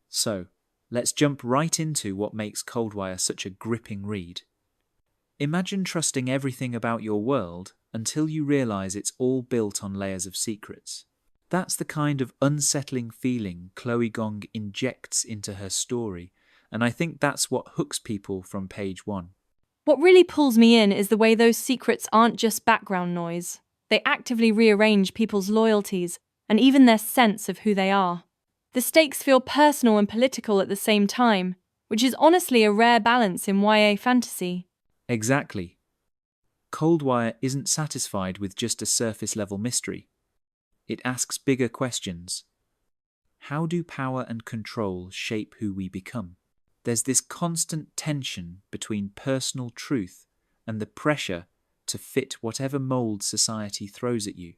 So, let's jump right into what makes Coldwire such a gripping read. Imagine trusting everything about your world until you realize it's all built on layers of secrets. That's the kind of unsettling feeling Chloe Gong injects into her story, and I think that's what hooks people from page one. What really pulls me in is the way those secrets aren't just background noise. They actively rearrange people's loyalties and even their sense of who they are. The stakes feel personal and political at the same time, which is honestly a rare balance in YA fantasy. Exactly. Coldwire isn't satisfied with just a surface-level mystery. It asks bigger questions. How do power and control shape who we become? There's this constant tension between personal truth and the pressure to fit whatever mold society throws at you.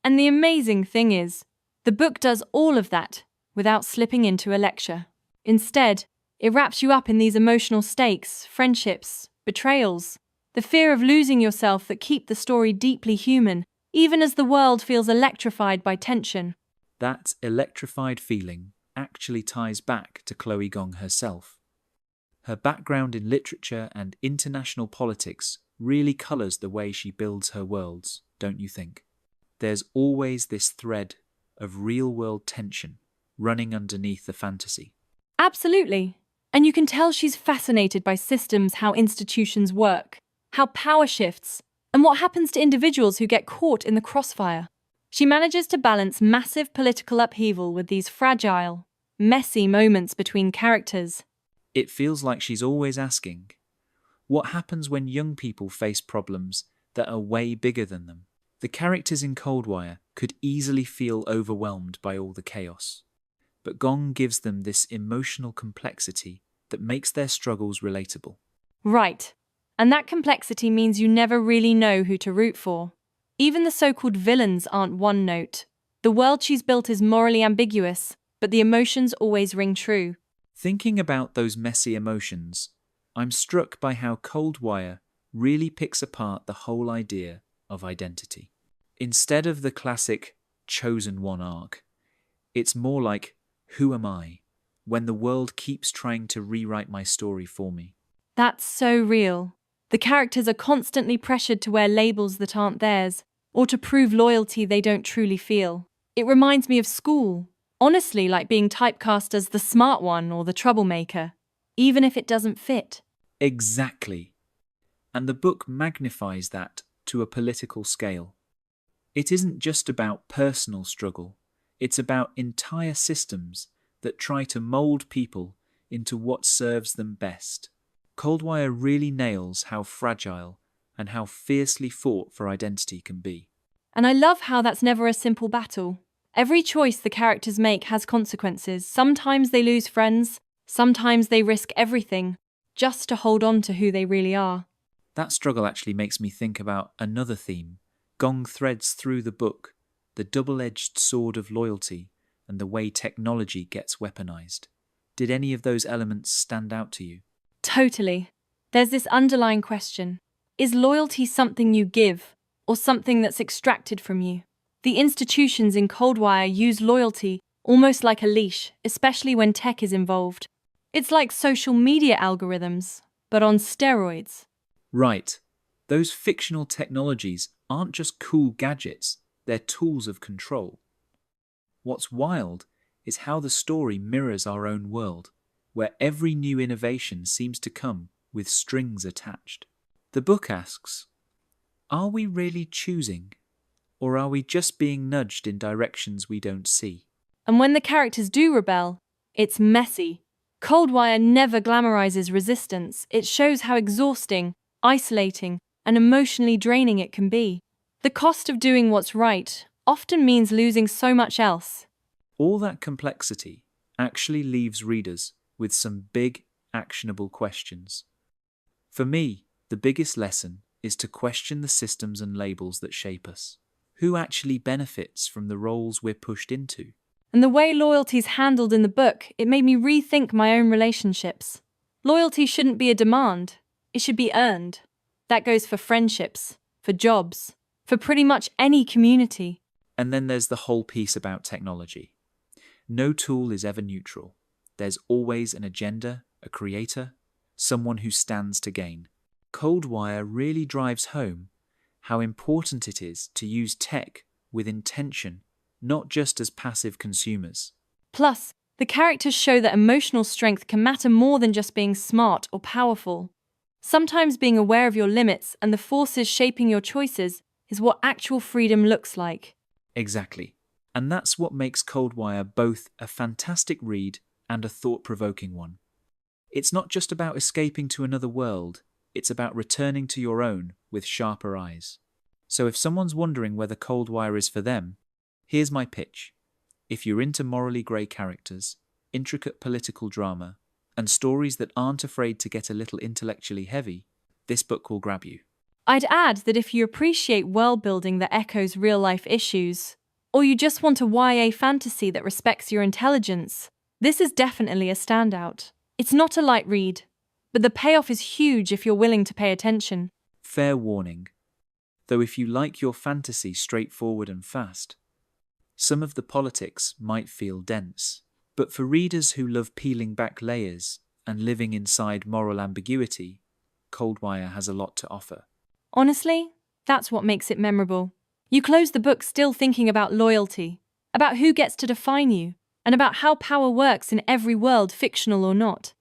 And the amazing thing is, the book does all of that without slipping into a lecture. Instead, it wraps you up in these emotional stakes, friendships, betrayals, the fear of losing yourself that keep the story deeply human, even as the world feels electrified by tension. That electrified feeling actually ties back to Chloe Gong herself. Her background in literature and international politics really colours the way she builds her worlds, don't you think? There's always this thread of real-world tension running underneath the fantasy. Absolutely. And you can tell she's fascinated by systems, how institutions work, how power shifts, and what happens to individuals who get caught in the crossfire. She manages to balance massive political upheaval with these fragile, messy moments between characters. It feels like she's always asking, what happens when young people face problems that are way bigger than them? The characters in Coldwire could easily feel overwhelmed by all the chaos, but Gong gives them this emotional complexity that makes their struggles relatable. Right. And that complexity means you never really know who to root for. Even the so-called villains aren't one note. The world she's built is morally ambiguous, but the emotions always ring true. Thinking about those messy emotions, I'm struck by how Coldwire really picks apart the whole idea of identity. Instead of the classic chosen one arc, it's more like, who am I, when the world keeps trying to rewrite my story for me? That's so real. The characters are constantly pressured to wear labels that aren't theirs, or to prove loyalty they don't truly feel. It reminds me of school. Honestly, like being typecast as the smart one or the troublemaker, even if it doesn't fit. Exactly. And the book magnifies that to a political scale. It isn't just about personal struggle, it's about entire systems that try to mould people into what serves them best. Coldwire really nails how fragile and how fiercely fought for identity can be. And I love how that's never a simple battle. Every choice the characters make has consequences. Sometimes they lose friends, sometimes they risk everything, just to hold on to who they really are. That struggle actually makes me think about another theme Gong threads through the book, the double-edged sword of loyalty and the way technology gets weaponized. Did any of those elements stand out to you? Totally. There's this underlying question. Is loyalty something you give, or something that's extracted from you? The institutions in Coldwire use loyalty almost like a leash, especially when tech is involved. It's like social media algorithms, but on steroids. Right. Those fictional technologies aren't just cool gadgets, they're tools of control. What's wild is how the story mirrors our own world, where every new innovation seems to come with strings attached. The book asks, are we really choosing, or are we just being nudged in directions we don't see? And when the characters do rebel, it's messy. Coldwire never glamorizes resistance. It shows how exhausting, isolating, and emotionally draining it can be. The cost of doing what's right often means losing so much else. All that complexity actually leaves readers with some big, actionable questions. For me, the biggest lesson is to question the systems and labels that shape us. Who actually benefits from the roles we're pushed into? And the way loyalty's handled in the book, it made me rethink my own relationships. Loyalty shouldn't be a demand. It should be earned. That goes for friendships, for jobs, for pretty much any community. And then there's the whole piece about technology. No tool is ever neutral. There's always an agenda, a creator, someone who stands to gain. Coldwire really drives home how important it is to use tech with intention, not just as passive consumers. Plus, the characters show that emotional strength can matter more than just being smart or powerful. Sometimes being aware of your limits and the forces shaping your choices is what actual freedom looks like. Exactly. And that's what makes Coldwire both a fantastic read and a thought-provoking one. It's not just about escaping to another world, it's about returning to your own with sharper eyes. So if someone's wondering whether Coldwire is for them, here's my pitch. If you're into morally grey characters, intricate political drama, and stories that aren't afraid to get a little intellectually heavy, this book will grab you. I'd add that if you appreciate world building that echoes real life issues, or you just want a YA fantasy that respects your intelligence, this is definitely a standout. It's not a light read, but the payoff is huge if you're willing to pay attention. Fair warning, though if you like your fantasy straightforward and fast, some of the politics might feel dense. But for readers who love peeling back layers and living inside moral ambiguity, Coldwire has a lot to offer. Honestly, that's what makes it memorable. You close the book still thinking about loyalty, about who gets to define you, and about how power works in every world, fictional or not.